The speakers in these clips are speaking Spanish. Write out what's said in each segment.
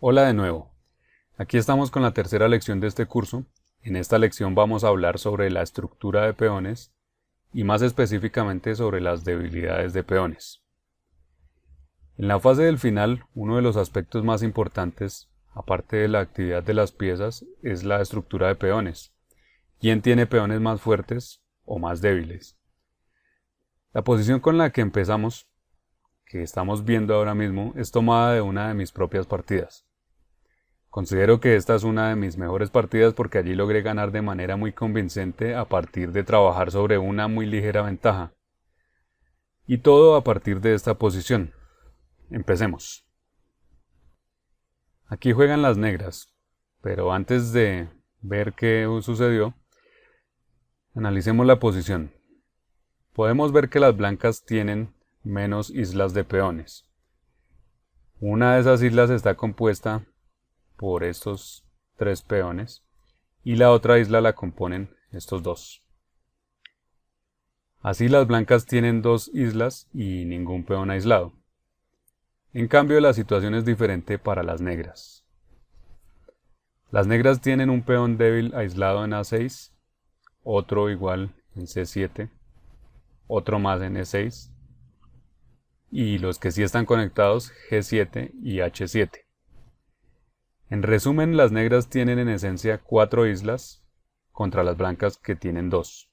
Hola de nuevo. Aquí estamos con la tercera lección de este curso. En esta lección vamos a hablar sobre la estructura de peones y más específicamente sobre las debilidades de peones. En la fase del final, uno de los aspectos más importantes, aparte de la actividad de las piezas, es la estructura de peones. ¿Quién tiene peones más fuertes o más débiles? La posición con la que empezamos, que estamos viendo ahora mismo, es tomada de una de mis propias partidas. Considero que esta es una de mis mejores partidas porque allí logré ganar de manera muy convincente a partir de trabajar sobre una muy ligera ventaja. Y todo a partir de esta posición. Empecemos. Aquí juegan las negras, pero antes de ver qué sucedió, analicemos la posición. Podemos ver que las blancas tienen menos islas de peones. Una de esas islas está compuesta por estos tres peones y la otra isla la componen estos dos. Así las blancas tienen dos islas y ningún peón aislado. En cambio la situación es diferente para las negras. Las negras tienen un peón débil aislado en A6, otro igual en C7, otro más en E6 y los que sí están conectados G7 y H7. En resumen, las negras tienen en esencia 4 islas contra las blancas que tienen 2.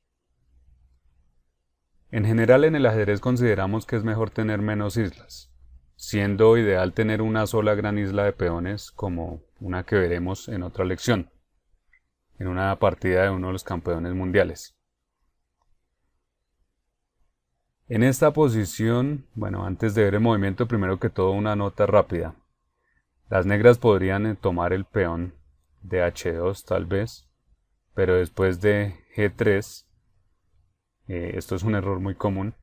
En general en el ajedrez consideramos que es mejor tener menos islas, siendo ideal tener una sola gran isla de peones como una que veremos en otra lección, en una partida de uno de los campeones mundiales. En esta posición, antes de ver el movimiento, primero que todo una nota rápida. Las negras podrían tomar el peón de H2 tal vez, pero después de G3, esto es un error muy común,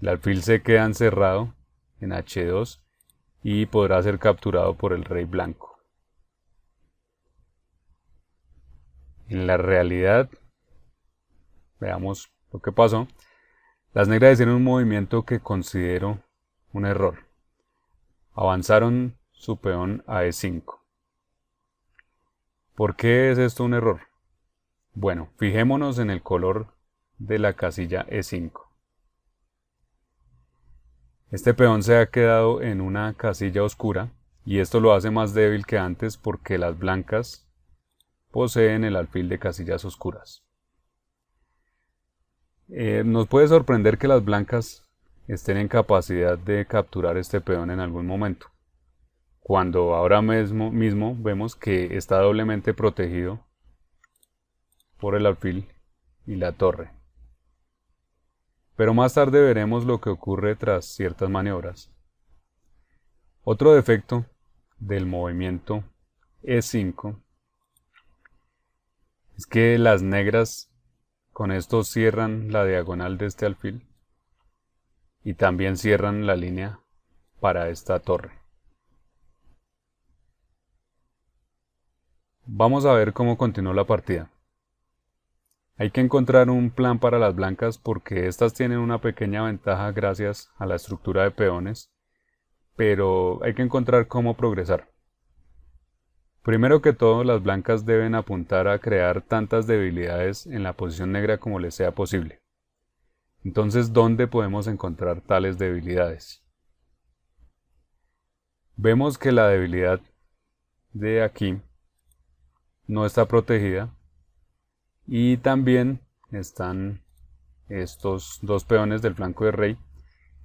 el alfil se queda encerrado en H2 y podrá ser capturado por el rey blanco. En la realidad, veamos lo que pasó. Las negras hicieron un movimiento que considero un error. Avanzaron su peón a E5. ¿Por qué es esto un error? Bueno, fijémonos en el color de la casilla E5. Este peón se ha quedado en una casilla oscura y esto lo hace más débil que antes porque las blancas poseen el alfil de casillas oscuras. Nos puede sorprender que las blancas estén en capacidad de capturar este peón en algún momento, cuando ahora mismo vemos que está doblemente protegido por el alfil y la torre. Pero más tarde veremos lo que ocurre tras ciertas maniobras. Otro defecto del movimiento E5 es que las negras con esto cierran la diagonal de este alfil y también cierran la línea para esta torre. Vamos a ver cómo continuó la partida. Hay que encontrar un plan para las blancas porque estas tienen una pequeña ventaja gracias a la estructura de peones, pero hay que encontrar cómo progresar. Primero que todo, las blancas deben apuntar a crear tantas debilidades en la posición negra como les sea posible. Entonces, ¿dónde podemos encontrar tales debilidades? Vemos que la debilidad de aquí no está protegida y también están estos dos peones del flanco de rey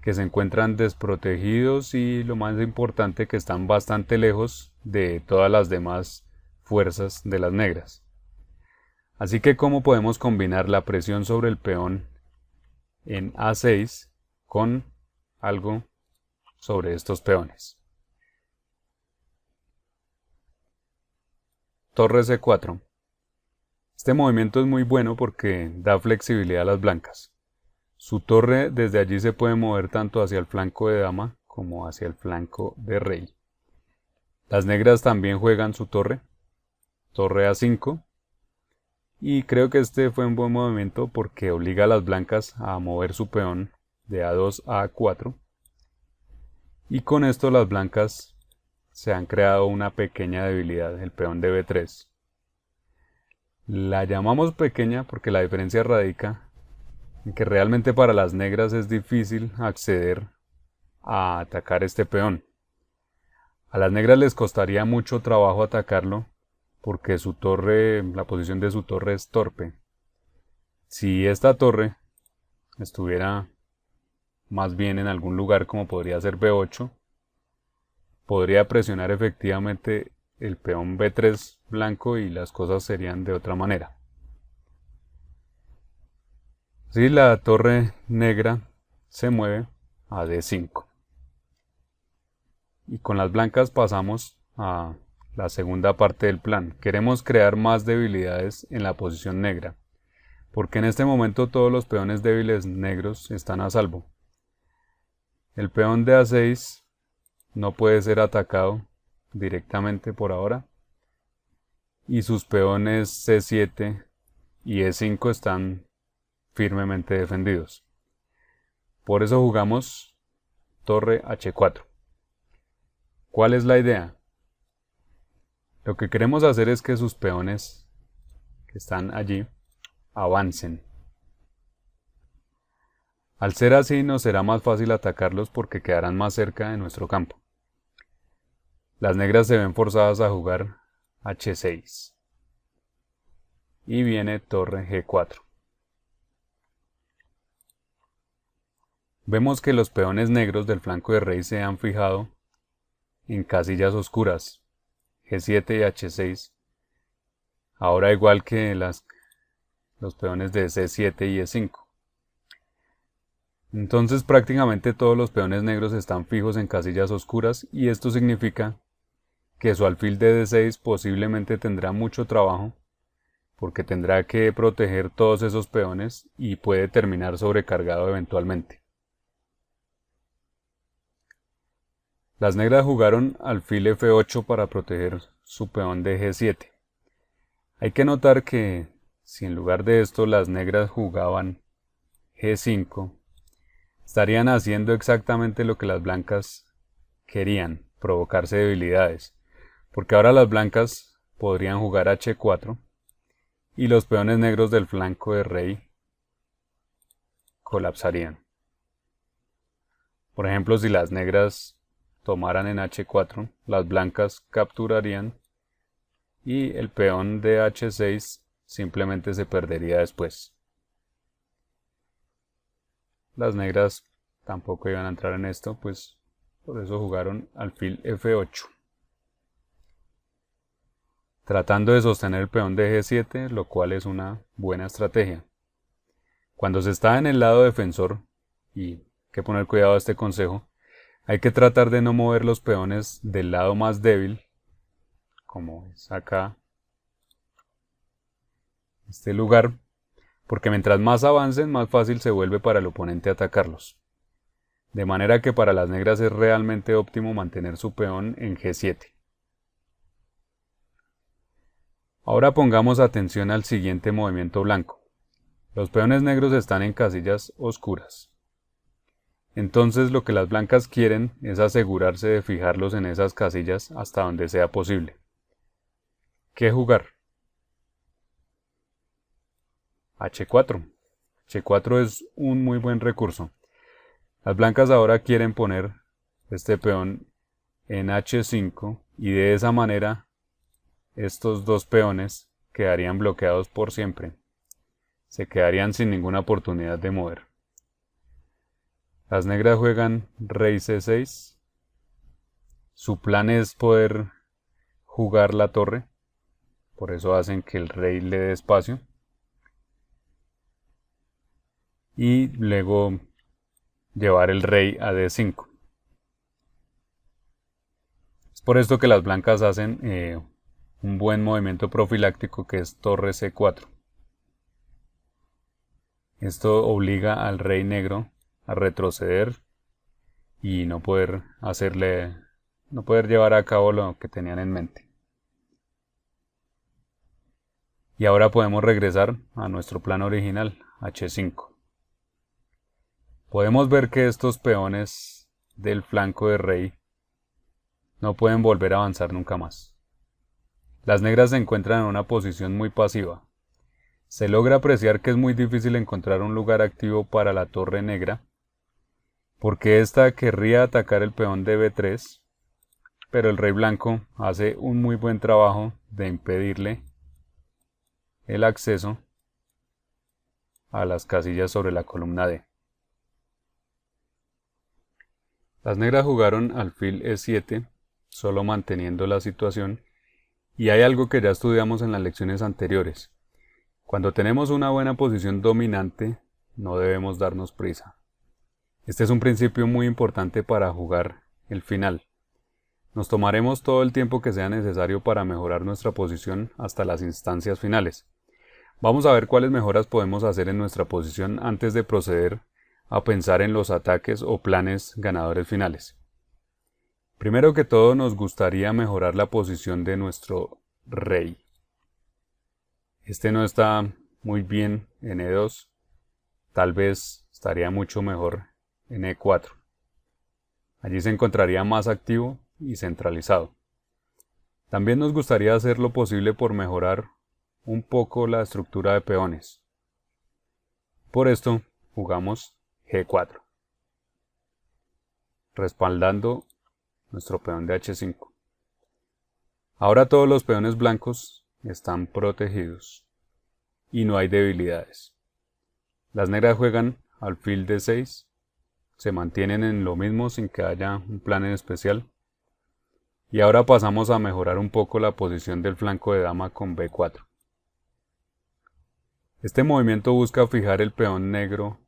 que se encuentran desprotegidos y lo más importante que están bastante lejos de todas las demás fuerzas de las negras. Así que ¿cómo podemos combinar la presión sobre el peón en A6 con algo sobre estos peones? Torre C4. Este movimiento es muy bueno porque da flexibilidad a las blancas. Su torre desde allí se puede mover tanto hacia el flanco de dama como hacia el flanco de rey. Las negras también juegan su torre, torre A5, y creo que este fue un buen movimiento porque obliga a las blancas a mover su peón de A2 a A4, y con esto las blancas se han creado una pequeña debilidad, el peón de B3. La llamamos pequeña porque la diferencia radica en que realmente para las negras es difícil acceder a atacar este peón. A las negras les costaría mucho trabajo atacarlo porque su torre, la posición de su torre es torpe. Si esta torre estuviera más bien en algún lugar como podría ser B8, podría presionar efectivamente el peón B3 blanco y las cosas serían de otra manera. Si la torre negra se mueve a D5. Y con las blancas pasamos a la segunda parte del plan. Queremos crear más debilidades en la posición negra, porque en este momento todos los peones débiles negros están a salvo. El peón de A6 no puede ser atacado directamente por ahora, y sus peones C7 y E5 están firmemente defendidos. Por eso jugamos torre H4. ¿Cuál es la idea? Lo que queremos hacer es que sus peones que están allí avancen. Al ser así nos será más fácil atacarlos porque quedarán más cerca de nuestro campo. Las negras se ven forzadas a jugar H6. Y viene torre G4. Vemos que los peones negros del flanco de rey se han fijado en casillas oscuras, G7 y H6, ahora igual que los peones de C7 y E5. Entonces prácticamente todos los peones negros están fijos en casillas oscuras y esto significa que su alfil de D6 posiblemente tendrá mucho trabajo porque tendrá que proteger todos esos peones y puede terminar sobrecargado eventualmente. Las negras jugaron alfil F8 para proteger su peón de G7. Hay que notar que si en lugar de esto las negras jugaban G5, estarían haciendo exactamente lo que las blancas querían, provocarse debilidades, porque ahora las blancas podrían jugar H4 y los peones negros del flanco de rey colapsarían. Por ejemplo, si las negras tomaran en H4, las blancas capturarían y el peón de H6 simplemente se perdería después. Las negras tampoco iban a entrar en esto, pues por eso jugaron alfil F8. Tratando de sostener el peón de G7, lo cual es una buena estrategia. Cuando se está en el lado defensor, y hay que poner cuidado a este consejo, hay que tratar de no mover los peones del lado más débil, como es acá, este lugar, porque mientras más avancen, más fácil se vuelve para el oponente atacarlos. De manera que para las negras es realmente óptimo mantener su peón en G7. Ahora pongamos atención al siguiente movimiento blanco. Los peones negros están en casillas oscuras. Entonces lo que las blancas quieren es asegurarse de fijarlos en esas casillas hasta donde sea posible. ¿Qué jugar? H4. H4 es un muy buen recurso. Las blancas ahora quieren poner este peón en H5 y de esa manera estos dos peones quedarían bloqueados por siempre. Se quedarían sin ninguna oportunidad de mover. Las negras juegan rey C6. Su plan es poder jugar la torre. Por eso hacen que el rey le dé espacio. Y luego llevar el rey a D5. Es por esto que las blancas hacen un buen movimiento profiláctico que es torre C4. Esto obliga al rey negro a retroceder y no poder llevar a cabo lo que tenían en mente. Y ahora podemos regresar a nuestro plan original, H5. Podemos ver que estos peones del flanco de rey no pueden volver a avanzar nunca más. Las negras se encuentran en una posición muy pasiva. Se logra apreciar que es muy difícil encontrar un lugar activo para la torre negra, porque ésta querría atacar el peón de b3, pero el rey blanco hace un muy buen trabajo de impedirle el acceso a las casillas sobre la columna D. Las negras jugaron alfil e7, solo manteniendo la situación, y hay algo que ya estudiamos en las lecciones anteriores. Cuando tenemos una buena posición dominante, no debemos darnos prisa. Este es un principio muy importante para jugar el final. Nos tomaremos todo el tiempo que sea necesario para mejorar nuestra posición hasta las instancias finales. Vamos a ver cuáles mejoras podemos hacer en nuestra posición antes de proceder a pensar en los ataques o planes ganadores finales. Primero que todo, nos gustaría mejorar la posición de nuestro rey. Este no está muy bien en E2, tal vez estaría mucho mejor en E4. Allí se encontraría más activo y centralizado. También nos gustaría hacer lo posible por mejorar un poco la estructura de peones. Por esto jugamos G4, respaldando nuestro peón de H5. Ahora todos los peones blancos están protegidos y no hay debilidades. Las negras juegan alfil d6, se mantienen en lo mismo sin que haya un plan en especial. Y ahora pasamos a mejorar un poco la posición del flanco de dama con b4. Este movimiento busca fijar el peón negro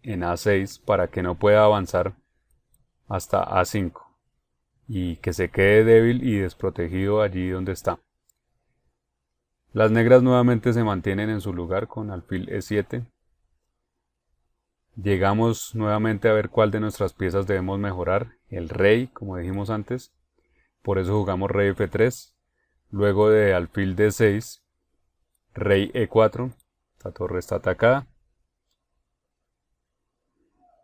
en a6 para que no pueda avanzar hasta a5 y que se quede débil y desprotegido allí donde está. Las negras nuevamente se mantienen en su lugar con alfil e7. Llegamos nuevamente a ver cuál de nuestras piezas debemos mejorar. El rey, como dijimos antes. Por eso jugamos rey f3. Luego de alfil d6, rey e4. La torre está atacada.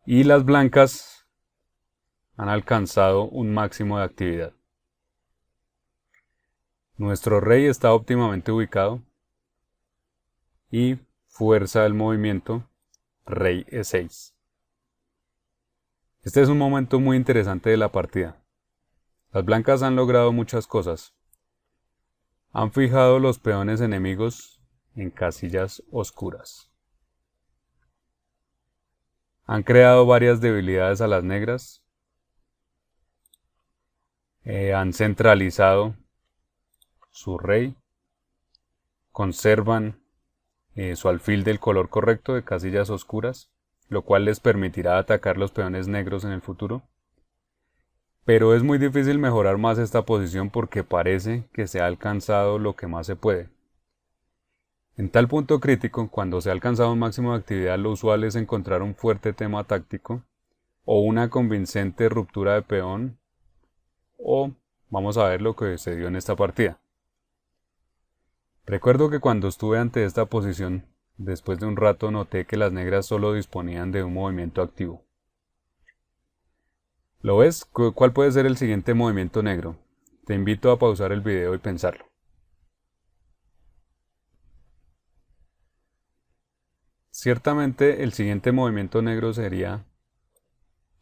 Y las blancas han alcanzado un máximo de actividad. Nuestro rey está óptimamente ubicado y fuerza el movimiento rey e6. Este es un momento muy interesante de la partida. Las blancas han logrado muchas cosas. Han fijado los peones enemigos en casillas oscuras. Han creado varias debilidades a las negras. Han centralizado su rey, conservan su alfil del color correcto de casillas oscuras, lo cual les permitirá atacar los peones negros en el futuro. Pero es muy difícil mejorar más esta posición porque parece que se ha alcanzado lo que más se puede. En tal punto crítico, cuando se ha alcanzado un máximo de actividad, lo usual es encontrar un fuerte tema táctico o una convincente ruptura de peón, o vamos a ver lo que se dio en esta partida. Recuerdo que cuando estuve ante esta posición, después de un rato noté que las negras solo disponían de un movimiento activo. ¿Lo ves? ¿Cuál puede ser el siguiente movimiento negro? Te invito a pausar el video y pensarlo. Ciertamente el siguiente movimiento negro sería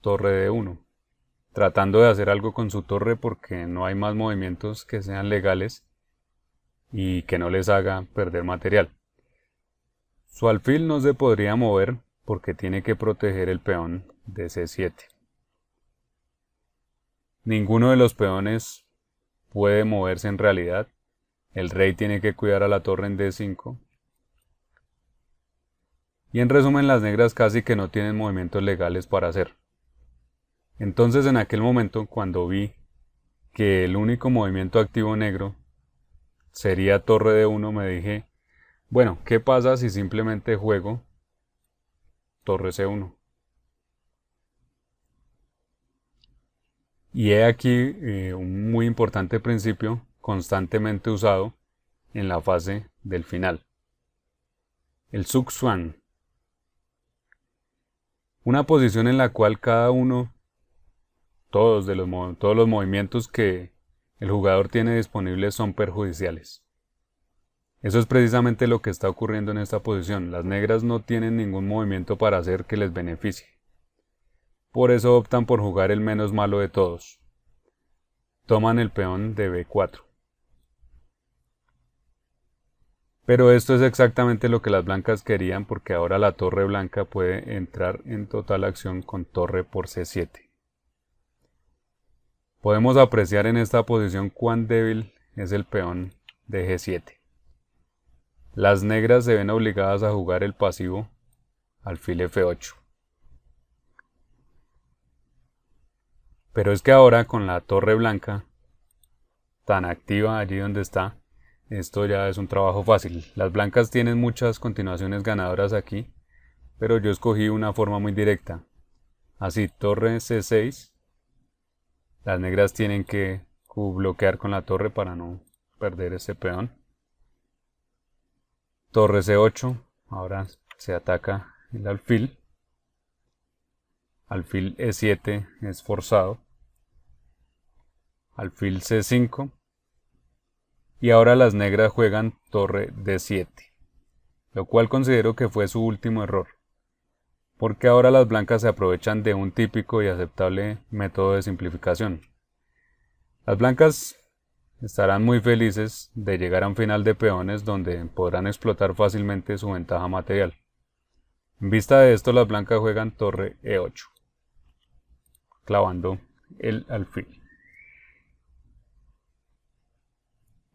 torre d1, tratando de hacer algo con su torre porque no hay más movimientos que sean legales y que no les haga perder material. Su alfil no se podría mover porque tiene que proteger el peón de c7. Ninguno de los peones puede moverse en realidad. El rey tiene que cuidar a la torre en d5. Y en resumen, las negras casi que no tienen movimientos legales para hacer. Entonces, en aquel momento, cuando vi que el único movimiento activo negro sería torre d1, me dije, bueno, ¿qué pasa si simplemente juego torre c1? Y he aquí un muy importante principio constantemente usado en la fase del final. El Zugzwang. Una posición en la cual cada uno todos los movimientos que el jugador tiene disponibles son perjudiciales. Eso es precisamente lo que está ocurriendo en esta posición. Las negras no tienen ningún movimiento para hacer que les beneficie. Por eso optan por jugar el menos malo de todos. Toman el peón de b4. Pero esto es exactamente lo que las blancas querían, porque ahora la torre blanca puede entrar en total acción con torre por c7. Podemos apreciar en esta posición cuán débil es el peón de g7. Las negras se ven obligadas a jugar el pasivo alfil f8. Pero es que ahora con la torre blanca tan activa allí donde está, esto ya es un trabajo fácil. Las blancas tienen muchas continuaciones ganadoras aquí, pero yo escogí una forma muy directa. Así, torre c6. Las negras tienen que bloquear con la torre para no perder ese peón. Torre c8. Ahora se ataca el alfil. Alfil e7 es forzado. Alfil c5. Y ahora las negras juegan torre d7, lo cual considero que fue su último error, porque ahora las blancas se aprovechan de un típico y aceptable método de simplificación. Las blancas estarán muy felices de llegar a un final de peones donde podrán explotar fácilmente su ventaja material. En vista de esto, las blancas juegan torre e8, clavando el alfil.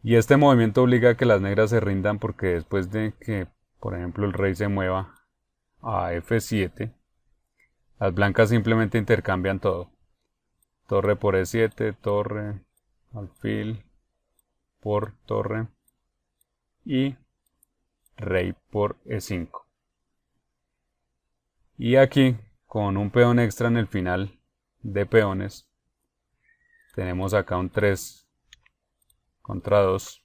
Y este movimiento obliga a que las negras se rindan, porque después de que, por ejemplo, el rey se mueva a f7, las blancas simplemente intercambian todo. Torre por e7, torre, alfil por torre y rey por e5. Y aquí, con un peón extra en el final de peones, tenemos acá un 3 contra 2.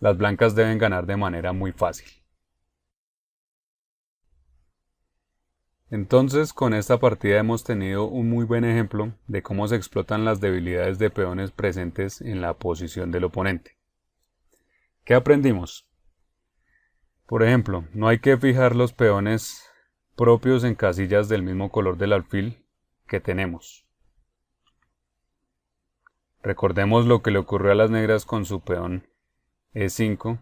Las blancas deben ganar de manera muy fácil. Entonces, con esta partida hemos tenido un muy buen ejemplo de cómo se explotan las debilidades de peones presentes en la posición del oponente. ¿Qué aprendimos? Por ejemplo, no hay que fijar los peones propios en casillas del mismo color del alfil que tenemos. Recordemos lo que le ocurrió a las negras con su peón e5,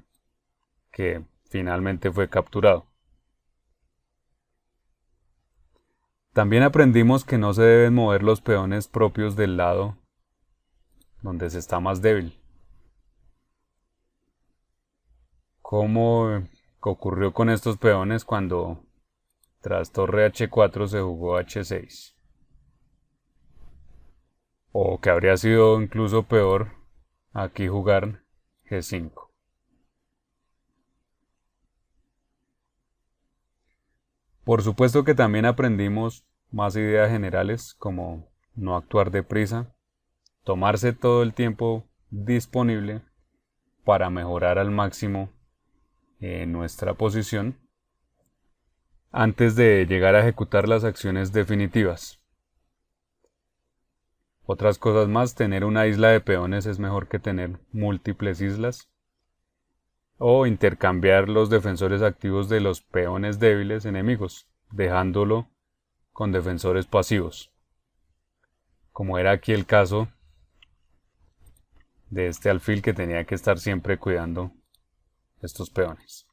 que finalmente fue capturado. También aprendimos que no se deben mover los peones propios del lado donde se está más débil, como ocurrió con estos peones cuando tras torre h4 se jugó h6. O que habría sido incluso peor aquí jugar g5. Por supuesto que también aprendimos más ideas generales, como no actuar deprisa, tomarse todo el tiempo disponible para mejorar al máximo nuestra posición antes de llegar a ejecutar las acciones definitivas. Otras cosas más, tener una isla de peones es mejor que tener múltiples islas. O intercambiar los defensores activos de los peones débiles enemigos, dejándolo con defensores pasivos, como era aquí el caso de este alfil que tenía que estar siempre cuidando estos peones.